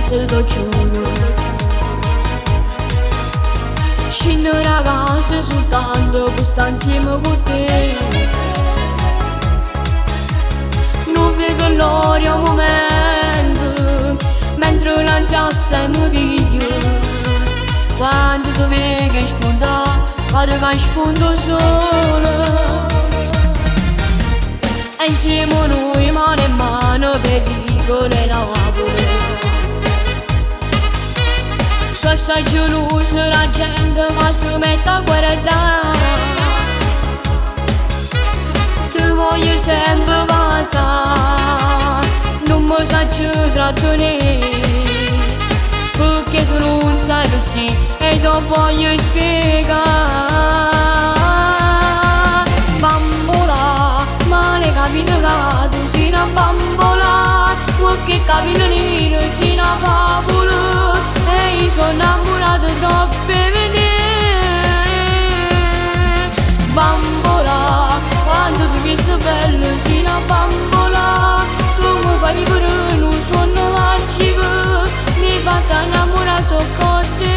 se lo giuro. Scendo ragazzi soltanto per stare insieme con te. Non vedo l'ora un momento, mentre l'ansia se mi piglia. Quando tu vedi che spunta, pare che spunto solo. E insieme a noi mano in mano per piccole lavore. So assai gelosa la gente che si mette a guardare. Ti voglio sempre passare, non mi saggio trattenere, perché tu non sai così e ti voglio spiegare. Bambola, ma ne capito che tu sei una bambola, perché capito nero sei una favola, e io sono innamorato troppo per vedere. Bambola, quando ti vedo bella sei una bambola, tu mi fai vivere un sogno magico, mi fa innamorare solo con te.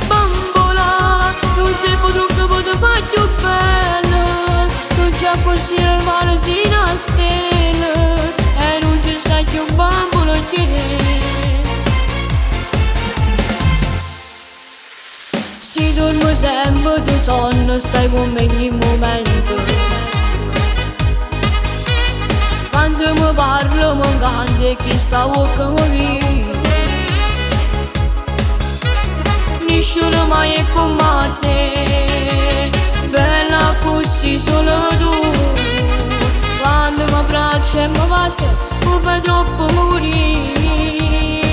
Bambola, non sei potuto poter fare più bella, tu già così il mare si una stella, e non ci stai più bambola che si dorme sempre di sonno, stai con me ogni momento. Quando mi parlo mi canta e chi sta bocca mi vive. Nessuno mai è come te, bella così solo tu. Quando mi abbraccia e mi passa, mi fai troppo morire.